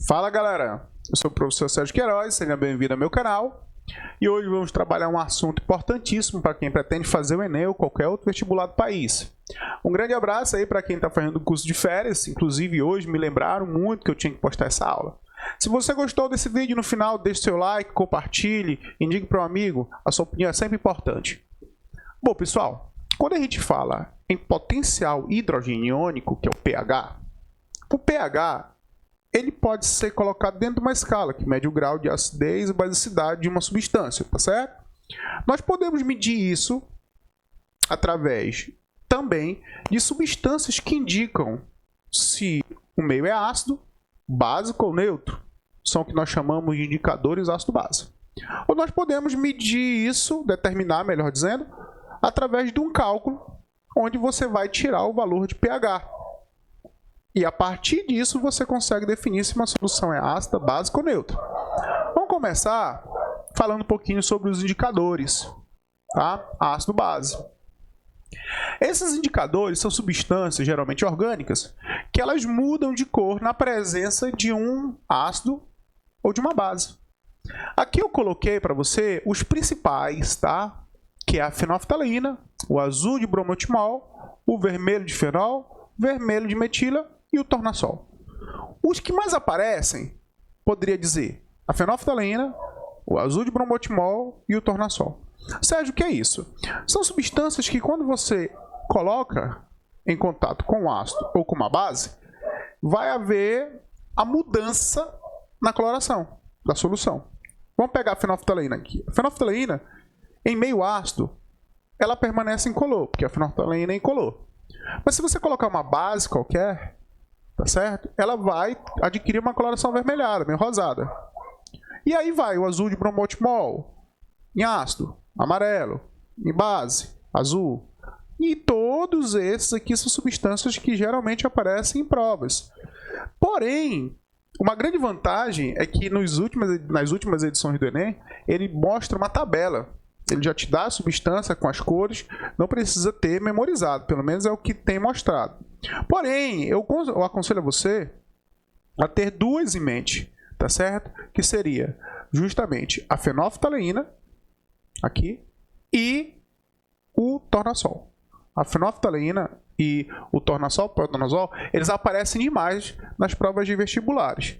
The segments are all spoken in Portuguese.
Fala galera, eu sou o professor Sérgio Queiroz, seja bem-vindo ao meu canal e hoje vamos trabalhar um assunto importantíssimo para quem pretende fazer o Enem ou qualquer outro vestibular do país. Um grande abraço aí para quem está fazendo o curso de férias, inclusive hoje me lembraram muito que eu tinha que postar essa aula. Se você gostou desse vídeo, no final deixe seu like, compartilhe, indique para um amigo, a sua opinião é sempre importante. Bom pessoal, quando a gente fala em potencial hidrogênio iônico, que é o pH, o pH ele pode ser colocado dentro de uma escala que mede o grau de acidez e basicidade de uma substância, tá certo? Nós podemos medir isso através também de substâncias que indicam se o meio é ácido, básico ou neutro. São o que nós chamamos de indicadores ácido-base. Ou nós podemos medir isso, determinar, melhor dizendo, através de um cálculo onde você vai tirar o valor de pH. E a partir disso você consegue definir se uma solução é ácida, básica ou neutra. Vamos começar falando um pouquinho sobre os indicadores, tá? Ácido, base. Esses indicadores são substâncias geralmente orgânicas que elas mudam de cor na presença de um ácido ou de uma base. Aqui eu coloquei para você os principais, tá? Que é a fenolftaleína, o azul de bromotimol, o vermelho de fenol, o vermelho de metila e o tornassol. Os que mais aparecem, poderia dizer, a fenolftaleína, o azul de bromotimol e o tornassol. Sérgio, o que é isso? São substâncias que quando você coloca em contato com o ácido ou com uma base, vai haver a mudança na coloração da solução. Vamos pegar a fenolftaleína aqui. A fenolftaleína, em meio ácido, ela permanece incolor, porque a fenolftaleína é incolor. Mas se você colocar uma base qualquer, tá certo? Ela vai adquirir uma coloração avermelhada, meio rosada. E aí vai o azul de bromotimol em ácido, amarelo, em base, azul. E todos esses aqui são substâncias que geralmente aparecem em provas. Porém, uma grande vantagem é que nas últimas edições do Enem, ele mostra uma tabela. Ele já te dá a substância com as cores, não precisa ter memorizado, pelo menos é o que tem mostrado. Porém, eu aconselho a você a ter duas em mente, tá certo? Que seria justamente a fenolftaleína, aqui, e o tornassol. A fenolftaleína e o tornassol, protanozol, eles aparecem demais nas provas de vestibulares.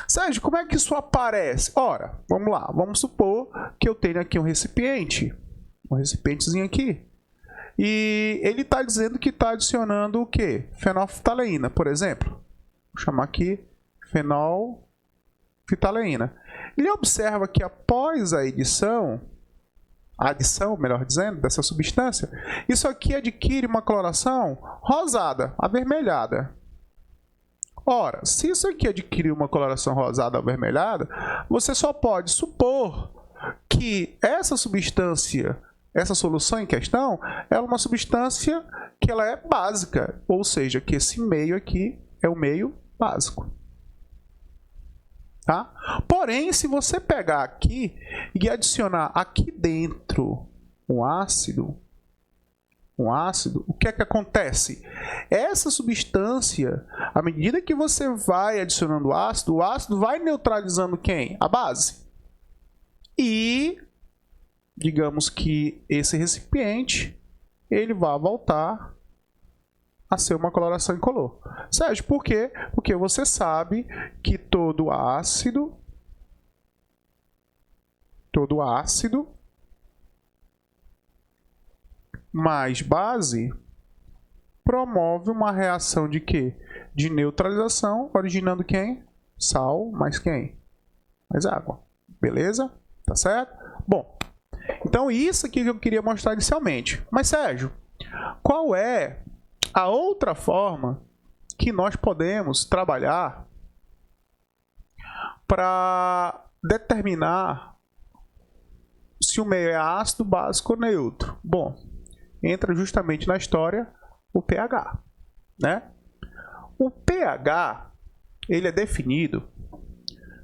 Sérgio, como é que isso aparece? Ora, vamos lá, vamos supor que eu tenho aqui um recipientezinho aqui, e ele está dizendo que está adicionando o que? Fenolftaleína, por exemplo. Vou chamar aqui fenolftaleína. Ele observa que após a adição, melhor dizendo, dessa substância, isso aqui adquire uma coloração rosada, avermelhada. Ora, se isso aqui adquirir uma coloração rosada, avermelhada, você só pode supor que essa substância, essa solução em questão, é uma substância que ela é básica, ou seja, que esse meio aqui é o meio básico. Tá? Porém, se você pegar aqui e adicionar aqui dentro um ácido, o que é que acontece? Essa substância, à medida que você vai adicionando o ácido vai neutralizando quem? A base. E, digamos que esse recipiente, ele vai voltar a ser uma coloração incolor. Sérgio, por quê? Porque você sabe que todo ácido mais base promove uma reação de quê? De neutralização, originando quem? Sal mais quem? Mais água. Beleza? Tá certo? Bom, então isso aqui que eu queria mostrar inicialmente. Mas Sérgio, qual é a outra forma que nós podemos trabalhar para determinar se o meio é ácido, básico ou neutro? Bom, entra justamente na história o pH, né? O pH, ele é definido,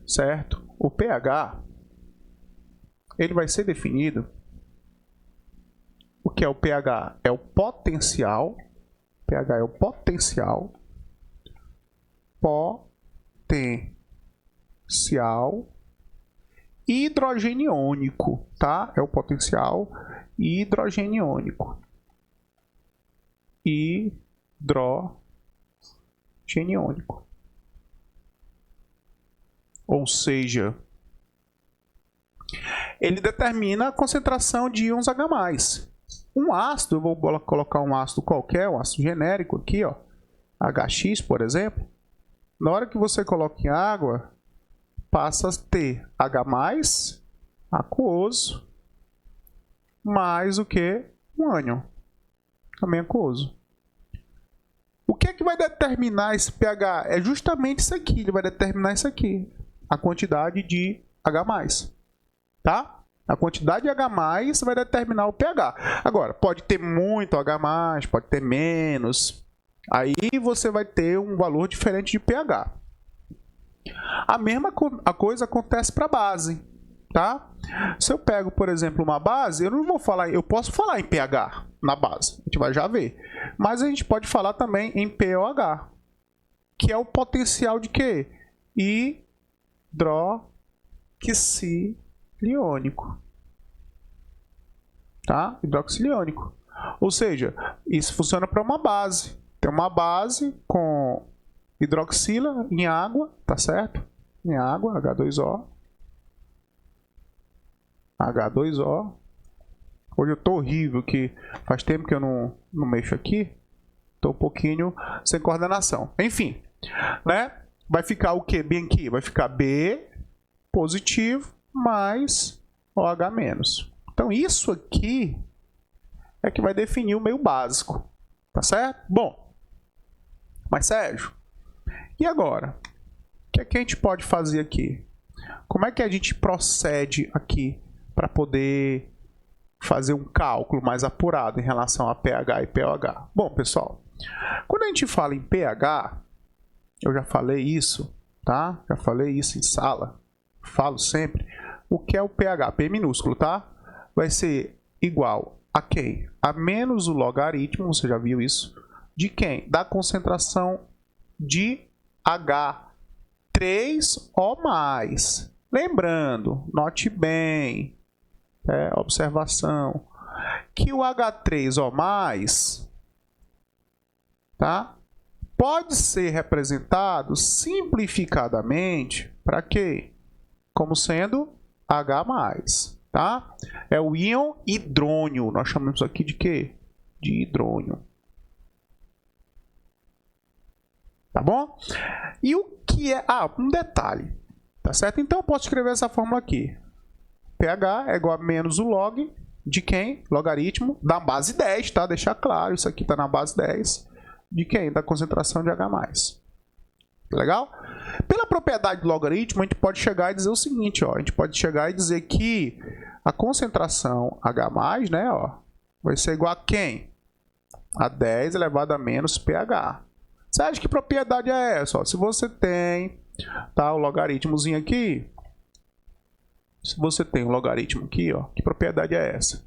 certo? O pH, ele vai ser definido, o que é o pH? É o potencial, pH é o potencial potencial hidrogeniônico, tá? É o potencial hidrogeniônico. Hidrogeniônico. Ou seja, ele determina a concentração de íons H+. Um ácido, eu vou colocar um ácido qualquer, um ácido genérico aqui, ó, HX, por exemplo. Na hora que você coloca em água, passa a ter H+, aquoso, mais o que? Um ânion, também aquoso. O que é que vai determinar esse pH? É justamente isso aqui, ele vai determinar isso aqui, a quantidade de H+, tá? A quantidade de H+ vai determinar o pH. Agora, pode ter muito H+, pode ter menos. Aí você vai ter um valor diferente de pH. A mesma coisa acontece para a base, tá? Se eu pego, por exemplo, uma base, eu não vou falar, eu posso falar em pH na base, a gente vai já ver. Mas a gente pode falar também em pOH, que é o potencial de quê? Hidroxiliônico. Tá? Hidroxiliônico. Ou seja, isso funciona para uma base. Tem uma base com hidroxila em água, tá certo? Em água, H2O. H2O. Hoje eu tô horrível, que faz tempo que eu não mexo aqui. Tô um pouquinho sem coordenação. Enfim, né? Vai ficar o que bem aqui? Vai ficar B positivo mais OH menos. Então isso aqui é que vai definir o meio básico, tá certo? Bom, mas Sérgio, e agora? O que é que a gente pode fazer aqui? Como é que a gente procede aqui para poder fazer um cálculo mais apurado em relação a pH e pOH? Bom, pessoal, quando a gente fala em pH, eu já falei isso, tá? Já falei isso em sala, falo sempre. O que é o pH? P minúsculo, tá? Vai ser igual a quem? A menos o logaritmo, você já viu isso? De quem? Da concentração de H3O+. Lembrando, note bem, observação, que o H3O+, tá? Pode ser representado simplificadamente para quê? Como sendo H+, tá? É o íon hidrônio. Nós chamamos isso aqui de quê? De hidrônio. Tá bom? E o que é... Ah, um detalhe. Tá certo? Então eu posso escrever essa fórmula aqui. pH é igual a menos o log de quem? Logaritmo da base 10, tá? Deixar claro, isso aqui está na base 10. De quem? Da concentração de H+. Legal? Pela propriedade do logaritmo, a gente pode chegar e dizer o seguinte, ó. A gente pode chegar e dizer que a concentração H+, né, ó, vai ser igual a quem? A 10 elevado a menos pH. Você acha que propriedade é essa? Ó, se você tem, tá, o logaritmozinho aqui, se você tem um logaritmo aqui, ó, que propriedade é essa?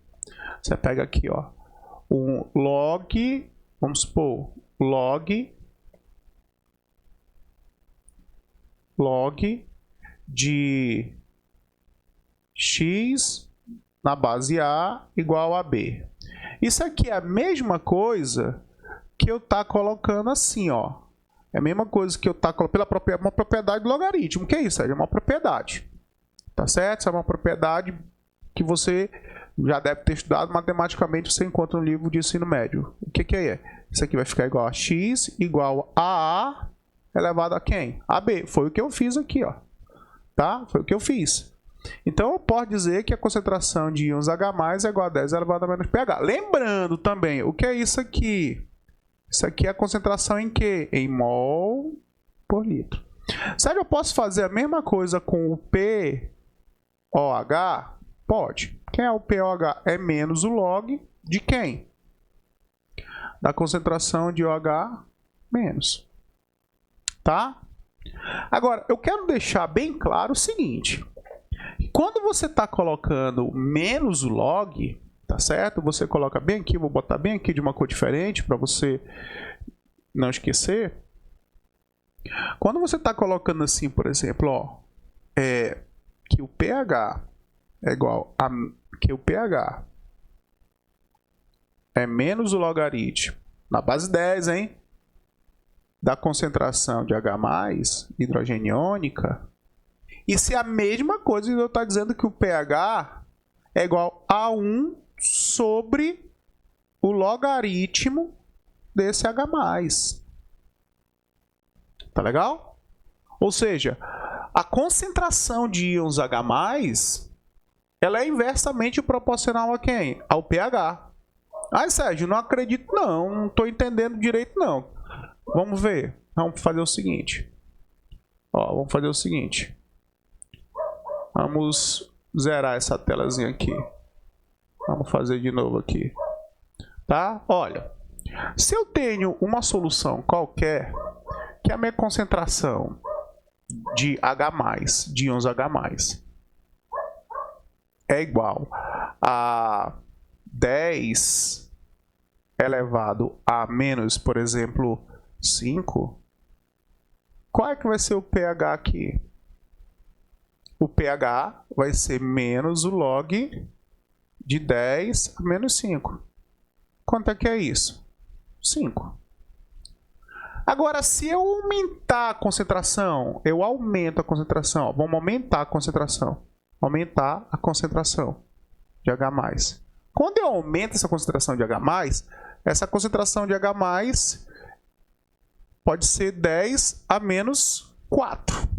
Você pega aqui, ó, um log, vamos supor, log de x na base A igual a B. Isso aqui é a mesma coisa que eu tá colocando assim, ó. É a mesma coisa que eu tá colocando pela uma propriedade do logaritmo. O que é isso? É uma propriedade. Tá certo? Isso é uma propriedade que você já deve ter estudado matematicamente, você encontra no livro de ensino médio. O que é? Isso aqui vai ficar igual a x igual a A elevado a quem? A B. Foi o que eu fiz aqui, ó. Tá? Foi o que eu fiz. Então, eu posso dizer que a concentração de íons H+ é igual a 10 elevado a menos pH. Lembrando também, o que é isso aqui? Isso aqui é a concentração em quê? Em mol por litro. Será que eu posso fazer a mesma coisa com o pOH? Pode. Quem é o pOH? É menos o log de quem? Da concentração de OH menos. Tá? Agora, eu quero deixar bem claro o seguinte. Quando você está colocando menos o log, tá certo? Você coloca bem aqui, vou botar bem aqui de uma cor diferente para você não esquecer. Quando você está colocando assim, por exemplo, ó, que o pH é igual a que o pH é menos o logaritmo na base 10, hein? Da concentração de H+, hidrogênio iônica. Isso é a mesma coisa que eu estou dizendo que o pH é igual a 1 sobre o logaritmo desse H+. Tá legal? Ou seja, a concentração de íons H+, ela é inversamente proporcional a quem? Ao pH. Ai, Sérgio, não acredito não, não estou entendendo direito não. Vamos ver, vamos fazer o seguinte. Vamos fazer o seguinte. Vamos zerar essa telazinha aqui. Vamos fazer de novo aqui. Tá? Olha, se eu tenho uma solução qualquer, que a minha concentração de H+, de íons H+, é igual a 10 elevado a menos, por exemplo, 5, qual é que vai ser o pH aqui? O pH vai ser menos o log de 10 a menos 5. Quanto é que é isso? 5. Agora, se eu aumentar a concentração, eu aumento a concentração. Vamos aumentar a concentração. Aumentar a concentração de H+. Quando eu aumento essa concentração de H+, essa concentração de H+, pode ser 10 a menos 4.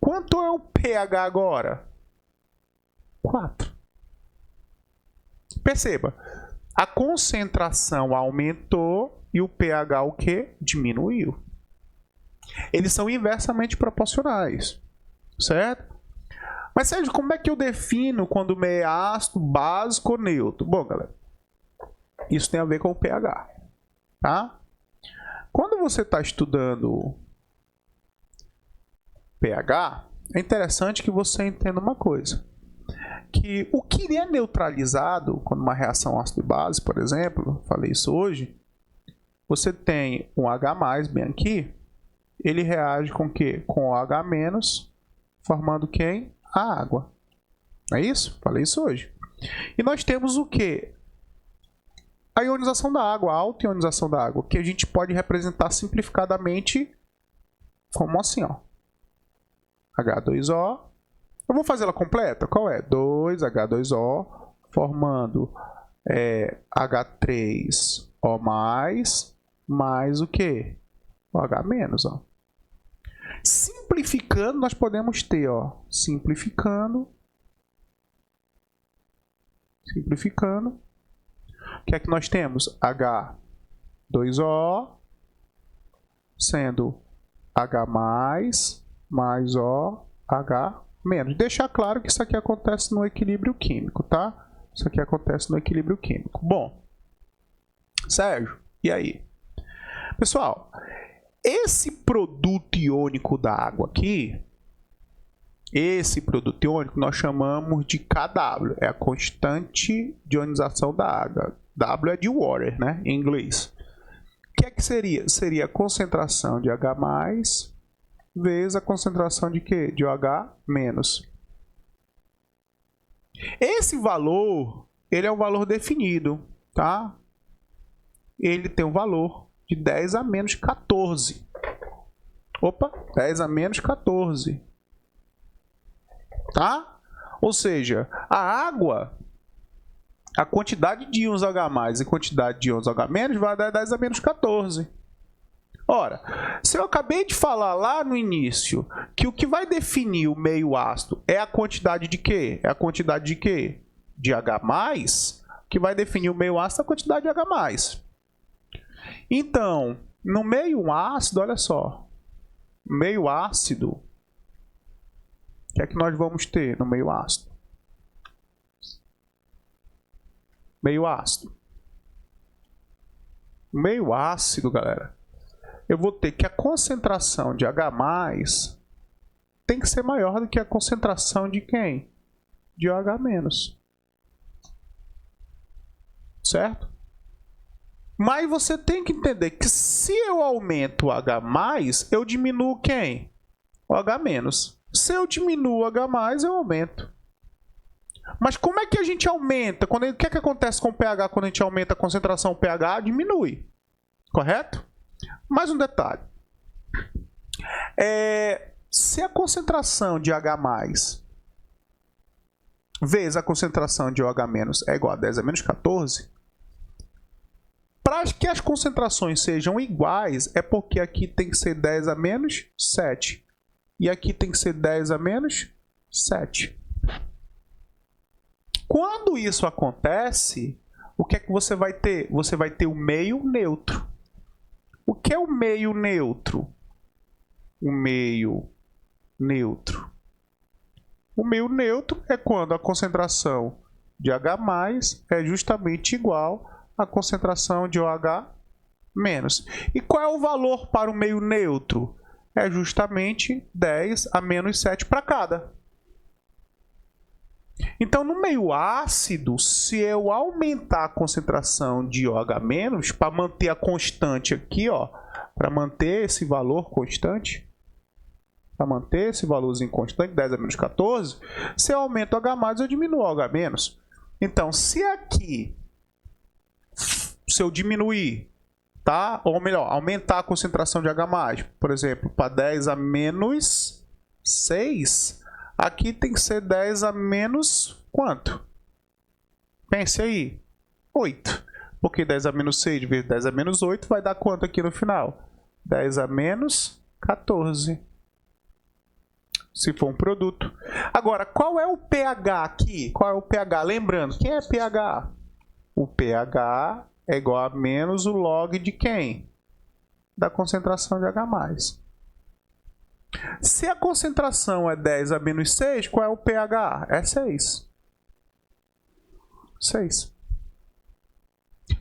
Quanto é o pH agora? 4. Perceba, a concentração aumentou e o pH o quê? Diminuiu. Eles são inversamente proporcionais, certo? Mas, Sérgio, como é que eu defino quando o meio é ácido, básico ou neutro? Bom, galera, isso tem a ver com o pH, tá? Quando você está estudando pH, é interessante que você entenda uma coisa. Que o que é neutralizado, quando uma reação ácido e base, por exemplo, falei isso hoje, você tem um H+, bem aqui, ele reage com o quê? Com o H-, formando quem? A água. Não é isso? Falei isso hoje. E nós temos o quê? A ionização da água, a auto-ionização da água, que a gente pode representar simplificadamente como assim, ó. H2O. Eu vou fazer ela completa? Qual é? 2H2O formando H3O+, mais o quê? O H-, ó. Simplificando, nós podemos ter, ó, simplificando, o que é que nós temos? H2O sendo H+, mais O, H-. Deixar claro que isso aqui acontece no equilíbrio químico, tá? Isso aqui acontece no equilíbrio químico. Bom, Sérgio, e aí? Pessoal, esse produto iônico da água aqui, esse produto iônico nós chamamos de KW, é a constante de ionização da água. W é de water, né, em inglês. O que é que seria? Seria a concentração de H+, vezes a concentração de quê? De OH-. Esse valor, ele é um valor definido, tá? Ele tem um valor de 10 a menos 14. Opa, 10 a menos 14. Tá? Ou seja, a água, a quantidade de íons H+ e quantidade de íons OH- vai dar 10 a menos 14. Ora, se eu acabei de falar lá no início que o que vai definir o meio ácido é a quantidade de quê? É a quantidade de quê? De H+, que vai definir o meio ácido é a quantidade de H+. Então, no meio ácido, olha só, meio ácido, o que é que nós vamos ter no meio ácido? Meio ácido. Meio ácido, galera, eu vou ter que a concentração de H+ tem que ser maior do que a concentração de quem? De OH-. Certo? Mas você tem que entender que se eu aumento o H+, eu diminuo quem? O H-. Se eu diminuo H+, eu aumento. Mas como é que a gente aumenta? O que é que acontece com o pH quando a gente aumenta a concentração? O pH diminui. Correto? Mais um detalhe. Se a concentração de H+ vezes a concentração de OH- é igual a 10 a menos 14, para que as concentrações sejam iguais, é porque aqui tem que ser 10 a menos 7. E aqui tem que ser 10 a menos 7. Quando isso acontece, o que é que você vai ter? Você vai ter o meio neutro. O que é o meio neutro? O meio neutro. O meio neutro é quando a concentração de H+ é justamente igual à concentração de OH-. E qual é o valor para o meio neutro? É justamente 10 a menos 7 para cada. Então, no meio ácido, se eu aumentar a concentração de OH- para manter a constante aqui, ó, para manter esse valor constante, para manter esse valorzinho constante, 10 a menos 14, se eu aumento o H+, eu diminuo o OH-. Então, se aqui, se eu diminuir, tá? Ou melhor, aumentar a concentração de H+, por exemplo, para 10 a menos 6, aqui tem que ser 10 a menos quanto? Pense aí, 8. Porque 10 a menos 6 vezes 10 a menos 8 vai dar quanto aqui no final? 10 a menos 14. Se for um produto. Agora, qual é o pH aqui? Qual é o pH? Lembrando, quem é pH? O pH é igual a menos o log de quem? Da concentração de H+. Se a concentração é 10 a menos 6, qual é o pH? É 6. 6.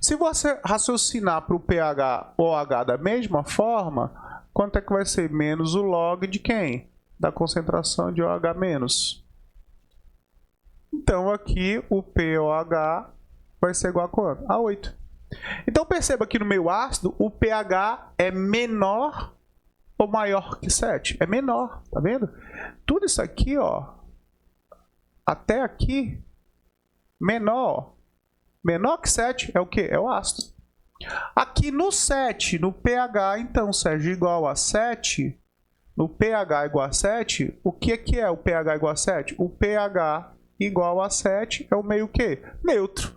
Se você raciocinar para o pH OH da mesma forma, quanto é que vai ser? Menos o log de quem? Da concentração de OH-. Então, aqui o POH vai ser igual a quanto? A 8. Então, perceba que no meio ácido, o pH é menor ou maior que 7? É menor, tá vendo? Tudo isso aqui, ó, até aqui, menor que 7 é o que? É o ácido. Aqui no 7, no pH, então, Sérgio, igual a 7, no pH igual a 7, o que é o pH igual a 7? O pH igual a 7 é o meio que? Neutro.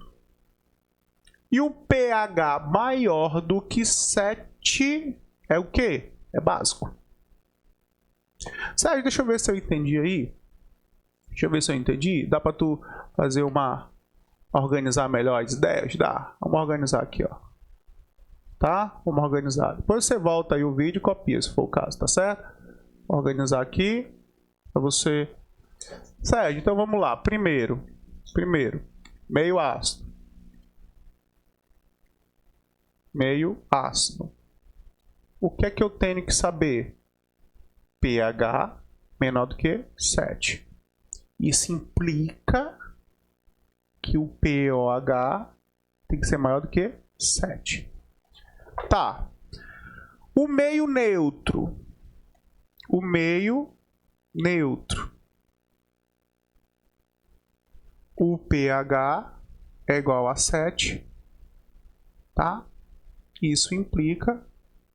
E o pH maior do que 7 é o que? É básico. Sérgio, deixa eu ver se eu entendi aí. Deixa eu ver se eu entendi. Dá para tu fazer organizar melhor as ideias? Dá. Vamos organizar aqui, ó. Tá? Vamos organizar. Depois você volta aí o vídeo e copia, se for o caso, tá certo? Organizar aqui para você. Sérgio, então vamos lá. Primeiro, meio ácido. Meio ácido. O que é que eu tenho que saber? pH menor do que 7. Isso implica que o pOH tem que ser maior do que 7. Tá. O meio neutro. O meio neutro. O pH é igual a 7. Tá? Isso implica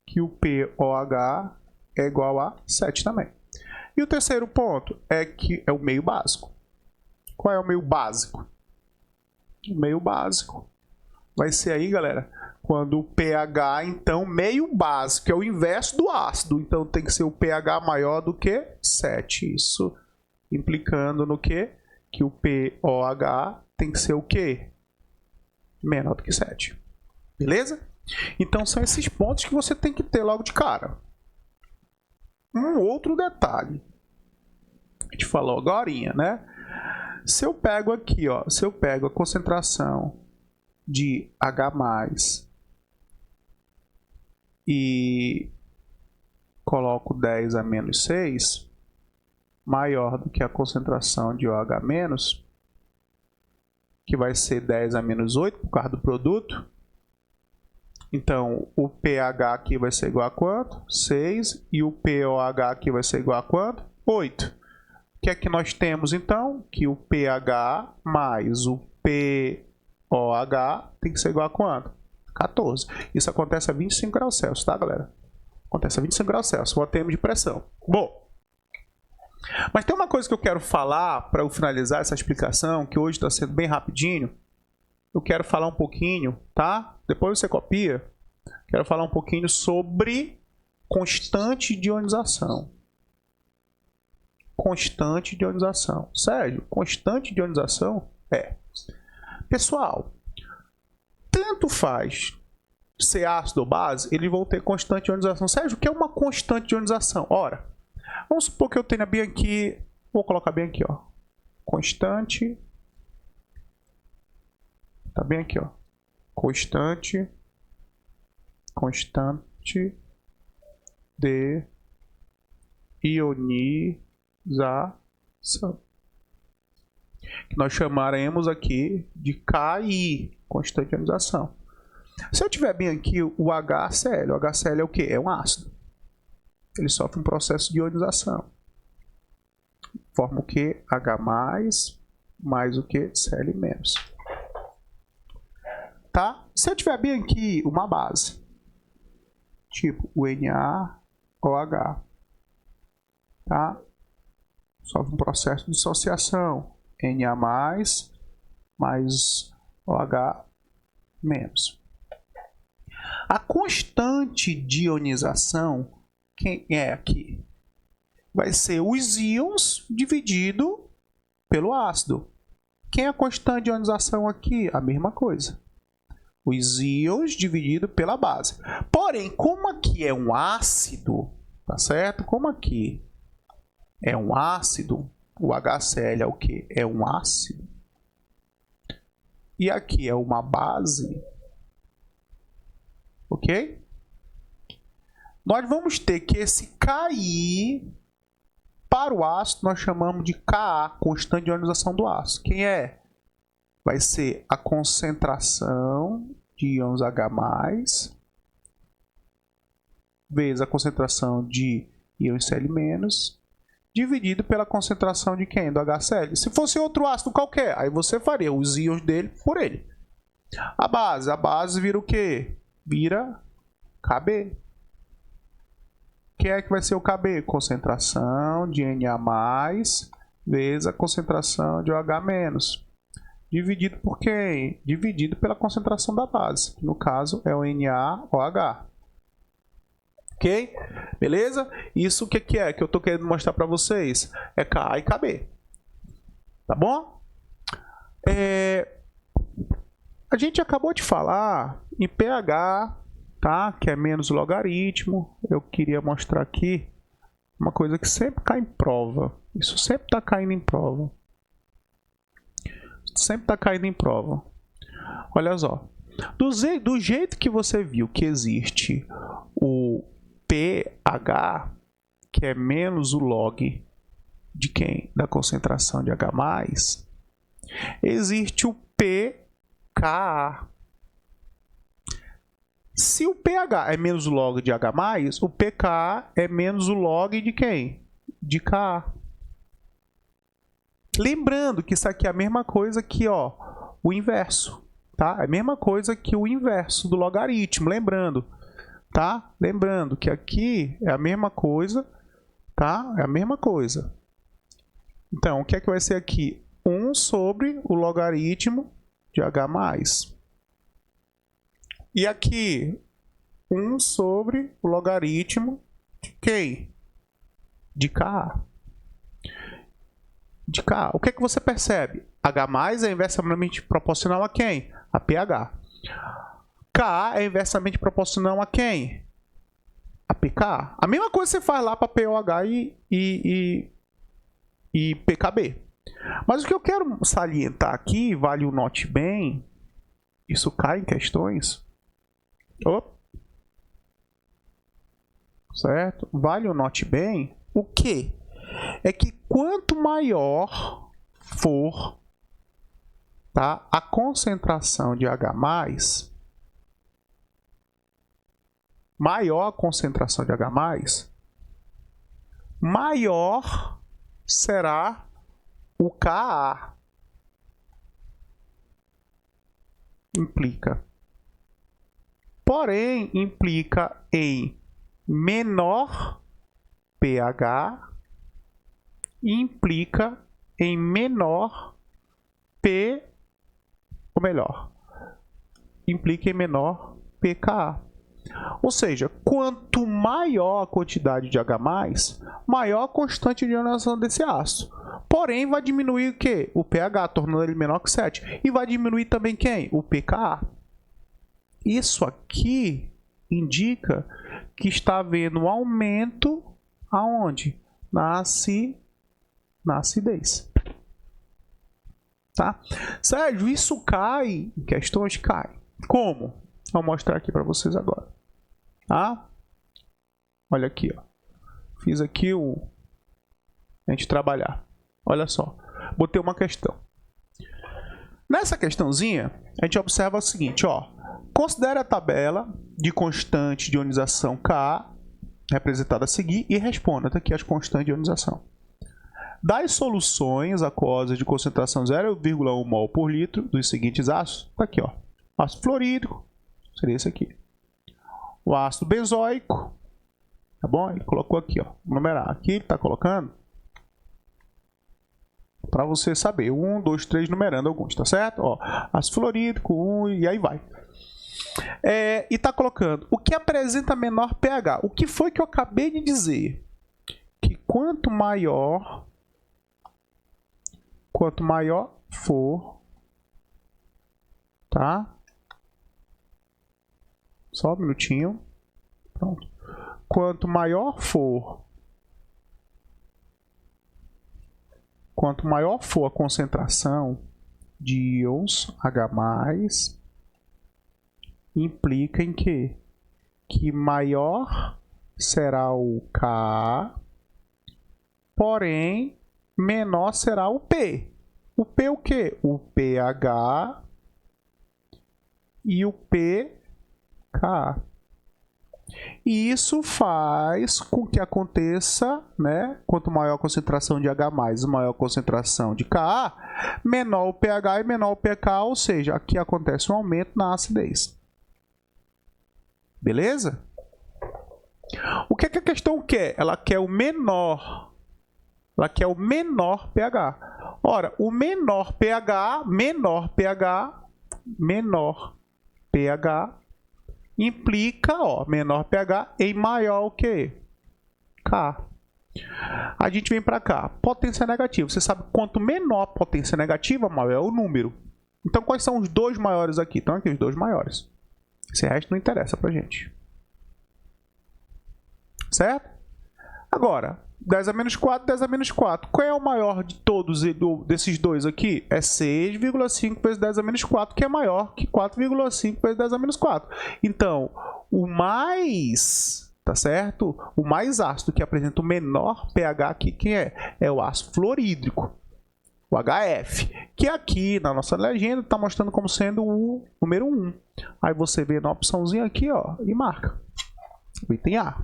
que o pOH é igual a 7 também. E o terceiro ponto é que é o meio básico. Qual é o meio básico? O meio básico vai ser aí, galera, quando o pH, então, meio básico, é o inverso do ácido. Então, tem que ser o pH maior do que 7. Isso implicando no quê? Que o pOH tem que ser o quê? Menor do que 7. Beleza? Então, são esses pontos que você tem que ter logo de cara. Um outro detalhe. A gente falou agorinha, né? Se eu pego aqui, ó, se eu pego a concentração de H+, e coloco 10 a menos 6, maior do que a concentração de OH-, que vai ser 10 a menos 8 por causa do produto. Então, o pH aqui vai ser igual a quanto? 6. E o pOH aqui vai ser igual a quanto? 8. que é que nós temos então? Que o pH mais o POH tem que ser igual a quanto? 14. Isso acontece a 25 graus Celsius, tá, galera? Acontece a 25 graus Celsius, o termo de pressão. Bom, mas tem uma coisa que eu quero falar para eu finalizar essa explicação, que hoje está sendo bem rapidinho. Eu quero falar um pouquinho, tá? Depois você copia. Quero falar um pouquinho sobre constante de ionização. Constante de ionização. Sérgio, constante de ionização é... Pessoal, tanto faz ser ácido ou base, eles vão ter constante de ionização. Sérgio, o que é uma constante de ionização? Ora, vamos supor que eu tenha bem aqui, vou colocar bem aqui, ó, constante, tá bem aqui, ó, constante de ionização, que nós chamaremos aqui de KI, constante de ionização. Se eu tiver bem aqui o HCl, o HCl é o que? É um ácido. Ele sofre um processo de ionização. Forma o que? H+, mais o que? Cl-. Tá? Se eu tiver bem aqui uma base, tipo o NaOH, tá? Sofre um processo de dissociação. Na mais OH menos. A constante de ionização, quem é aqui? Vai ser os íons dividido pelo ácido. Quem é a constante de ionização aqui? A mesma coisa. Os íons dividido pela base. Porém, como aqui é um ácido, tá certo? Como aqui é um ácido, o HCl é o que? É um ácido. E aqui é uma base. Ok? Nós vamos ter que esse Ki, para o ácido, nós chamamos de Ka, constante de ionização do ácido. Quem é? Vai ser a concentração de íons H+, vezes a concentração de íons Cl-, dividido pela concentração de quem? Do HCl. Se fosse outro ácido qualquer, aí você faria os íons dele por ele. A base vira o quê? Vira Kb. Quem é que vai ser o Kb? Concentração de Na+, vezes a concentração de OH-. Dividido por quem? Dividido pela concentração da base. No caso, é o NaOH. Ok? Beleza? Isso o que é que eu estou querendo mostrar para vocês? É Ka e Kb. Tá bom? A gente acabou de falar em pH, tá? Que é menos logaritmo. Eu queria mostrar aqui uma coisa que sempre cai em prova. Isso sempre está caindo em prova. Sempre está caindo em prova. Olha só. Do jeito que você viu que existe o pH, que é menos o log de quem? Da concentração de H+, existe o pKa. Se o pH é menos o log de H+, o pKa é menos o log de quem? De Ka. Lembrando que isso aqui é a mesma coisa que, ó, o inverso, tá? É a mesma coisa que o inverso do logaritmo, lembrando, tá? Lembrando que aqui é a mesma coisa, tá? É a mesma coisa. Então, o que é que vai ser aqui? 1 sobre o logaritmo de H+. E aqui, 1 sobre o logaritmo de quem? De Ka. De K. O que é que você percebe? H+ é inversamente proporcional a quem? A pH. Ka é inversamente proporcional a quem? A pK. A mesma coisa você faz lá para POH e PKB. Mas o que eu quero salientar aqui, vale o note bem, isso cai em questões. Certo? Vale o note bem. O que? É que quanto maior for, tá, a concentração de H+, maior a concentração de H+, maior será o Ka. Implica. Porém, implica em menor pH e implica em menor P, ou melhor, implica em menor pKa. Ou seja, quanto maior a quantidade de H+, maior a constante de ionização desse ácido. Porém, vai diminuir o quê? O pH, tornando ele menor que 7. E vai diminuir também quem? O pKa. Isso aqui indica que está havendo um aumento aonde? Na acidez. Tá? Sérgio, isso cai em questões? Cai. Como? Vou mostrar aqui para vocês agora. Tá? Olha aqui, ó. Fiz aqui a gente trabalhar. Olha só. Botei uma questão. Nessa questãozinha, a gente observa o seguinte, ó. Considere a tabela de constante de ionização Ka, representada a seguir, e responda. Tá aqui as constantes de ionização. Das soluções aquosas de concentração 0,1 mol por litro dos seguintes ácidos, tá aqui, ó. Ácido fluorídrico, seria esse aqui. O ácido benzoico, tá bom? Ele colocou aqui, ó. Vou numerar. Aqui ele tá colocando para você saber. 1, 2, 3, numerando alguns, tá certo? Ó, ácido fluorídrico, 1 e aí vai. E tá colocando o que apresenta menor pH. O que foi que eu acabei de dizer? Que quanto maior for, tá? Só um minutinho. Pronto. Quanto maior for a concentração de íons H+, implica em quê? Que maior será o Ka, porém menor será o P. O P o quê? O pH e o pKa. E isso faz com que aconteça, né? Quanto maior a concentração de H+, maior a concentração de Ka, menor o pH e menor o pKa, ou seja, aqui acontece um aumento na acidez. Beleza? O que a questão quer? Ela quer o menor. Ela quer o menor pH. Ora, o menor pH implica, ó, menor pH em maior o quê? K. A gente vem para cá. Potência negativa. Você sabe quanto menor a potência negativa, maior é o número. Então, quais são os dois maiores aqui? Estão aqui os dois maiores. Esse resto não interessa pra gente. Certo? Agora, 10 a menos 4, 10 a menos 4. Qual é o maior de todos desses dois aqui? É 6,5 vezes 10 a menos 4, que é maior que 4,5 vezes 10 a menos 4. Então, o mais, tá certo? O mais ácido que apresenta o menor pH aqui, quem é? É o ácido fluorídrico, o HF, que aqui na nossa legenda está mostrando como sendo o número 1. Aí você vê na opçãozinha aqui, ó, e marca. O item A.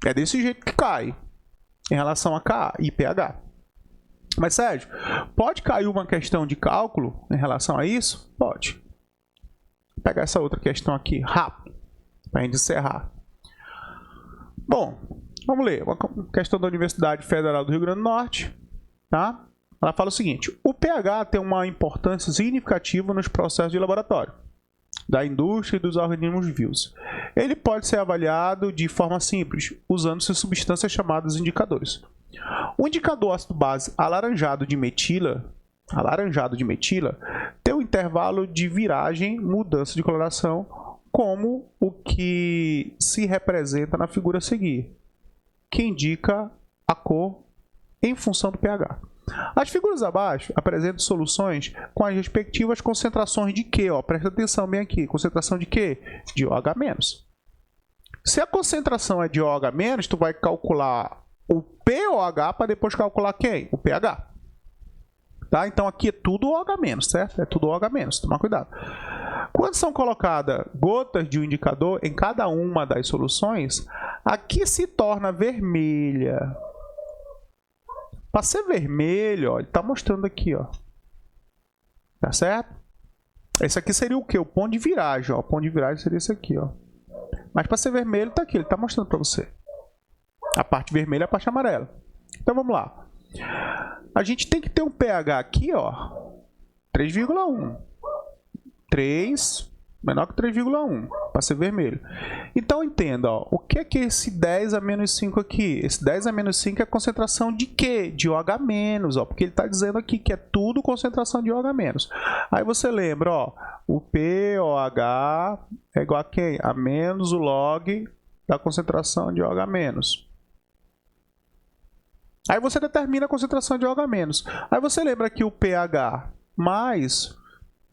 É desse jeito que cai em relação a Ka e pH. Mas, Sérgio, pode cair uma questão de cálculo em relação a isso? Pode. Vou pegar essa outra questão aqui, rápido, para a gente encerrar. Bom, vamos ler. Uma questão da Universidade Federal do Rio Grande do Norte. Tá? Ela fala o seguinte: o pH tem uma importância significativa nos processos de laboratório, da indústria e dos organismos vivos. Ele pode ser avaliado de forma simples, usando-se substâncias chamadas indicadores. O indicador ácido-base alaranjado de metila tem um intervalo de viragem, mudança de coloração, como o que se representa na figura a seguir, que indica a cor em função do pH. As figuras abaixo apresentam soluções com as respectivas concentrações de Q. Ó, presta atenção bem aqui. Concentração de Q? De OH-. Se a concentração é de OH-, tu vai calcular o POH para depois calcular quem? O pH. Tá? Então aqui é tudo OH-, certo? É tudo OH-. Toma cuidado. Quando são colocadas gotas de um indicador em cada uma das soluções, aqui se torna vermelha. Para ser vermelho, ó, ele está mostrando aqui, ó. Tá certo? Esse aqui seria o quê? O ponto de viragem, ó. O ponto de viragem seria esse aqui, ó. Mas para ser vermelho, tá aqui, ele está mostrando para você. A parte vermelha e a parte amarela. Então vamos lá. A gente tem que ter um pH aqui, ó, 3,1. 3 menor que 3,1 para ser vermelho. Então entenda, ó, o que é esse 10 a menos 5 aqui? Esse 10 a menos 5 é a concentração de quê? De OH-, ó, porque ele está dizendo aqui que é tudo concentração de OH-. Aí você lembra, ó, o pOH é igual a quem? A menos o log da concentração de OH-. Aí você determina a concentração de OH-. Aí você lembra que o pH mais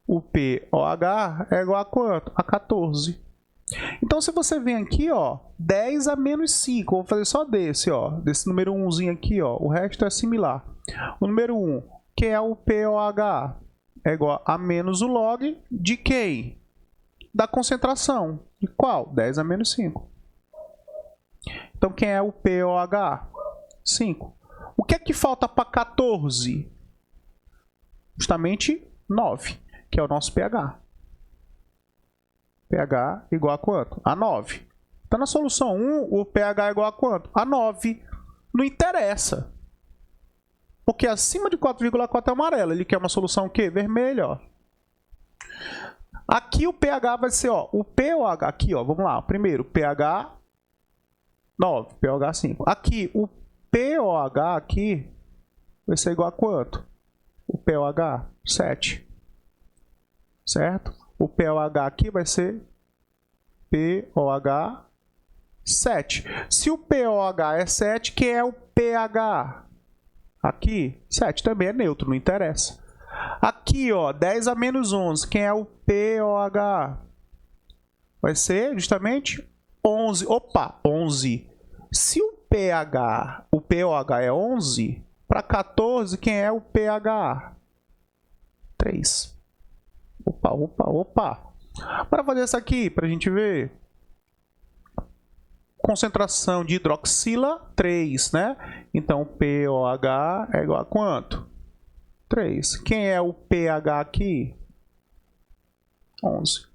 o pOH é igual a quanto? A 14. Então, se você vem aqui, ó, 10 a menos 5, vou fazer só desse, ó, desse número 1zinho aqui, ó, o resto é similar. O número 1, que é o pOH, é igual a menos o log de quem? Da concentração. De qual? 10 a menos 5. Então, quem é o pOH? 5. O que é que falta para 14? Justamente 9, que é o nosso pH. pH igual a quanto? A 9. Então, na solução 1, o pH é igual a quanto? A 9. Não interessa. Porque acima de 4,4 é amarelo. Ele quer uma solução o quê? Vermelha, ó. Aqui o pH vai ser, ó, o pOH aqui, ó, vamos lá. Primeiro, pH 9, pOH 5. Aqui, o pOH aqui vai ser igual a quanto? O pOH 7. Certo? O pOH aqui vai ser pOH 7. Se o pOH é 7, quem é o pH? Aqui, 7 também é neutro, não interessa. Aqui, ó, 10 a menos 11, quem é o pOH? Vai ser justamente 11. Opa, 11. Se o pOH é 11, para 14, quem é o pH? 3. Opa. Para fazer isso aqui, para a gente ver. Concentração de hidroxila, 3, né? Então, pOH é igual a quanto? 3. Quem é o pH aqui? 11.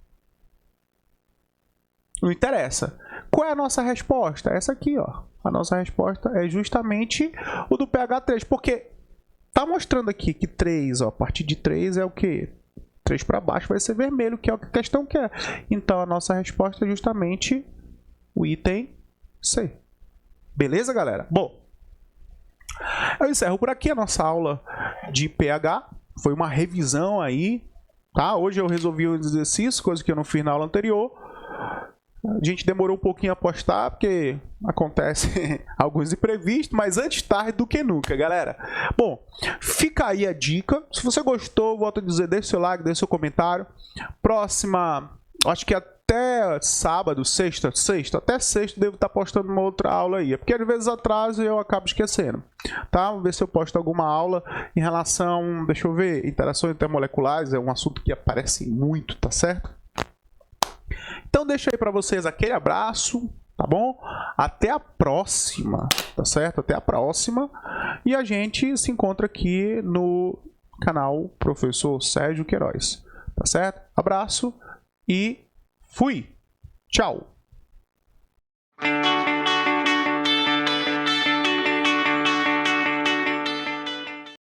Não interessa. Qual é a nossa resposta? Essa aqui, ó. A nossa resposta é justamente o do pH 3, porque tá mostrando aqui que 3, ó, a partir de 3 é o quê? 3 para baixo vai ser vermelho, que é o que a questão quer. Então, a nossa resposta é justamente o item C. Beleza, galera? Bom, eu encerro por aqui a nossa aula de pH. Foi uma revisão aí, tá? Hoje eu resolvi um exercício, coisa que eu não fiz na aula anterior. A gente demorou um pouquinho a postar, porque acontece alguns imprevistos, mas antes tarde do que nunca, galera. Bom, fica aí a dica. Se você gostou, volto a dizer, deixe seu like, deixe seu comentário. Próxima, acho que até sábado, até sexta devo estar postando uma outra aula aí. É porque às vezes atraso e eu acabo esquecendo. Tá? Vamos ver se eu posto alguma aula em relação, deixa eu ver, interações intermoleculares. É um assunto que aparece muito, tá certo? Então deixa aí para vocês aquele abraço, tá bom? Até a próxima, tá certo? Até a próxima. E a gente se encontra aqui no canal Professor Sérgio Queiroz, tá certo? Abraço e fui! Tchau!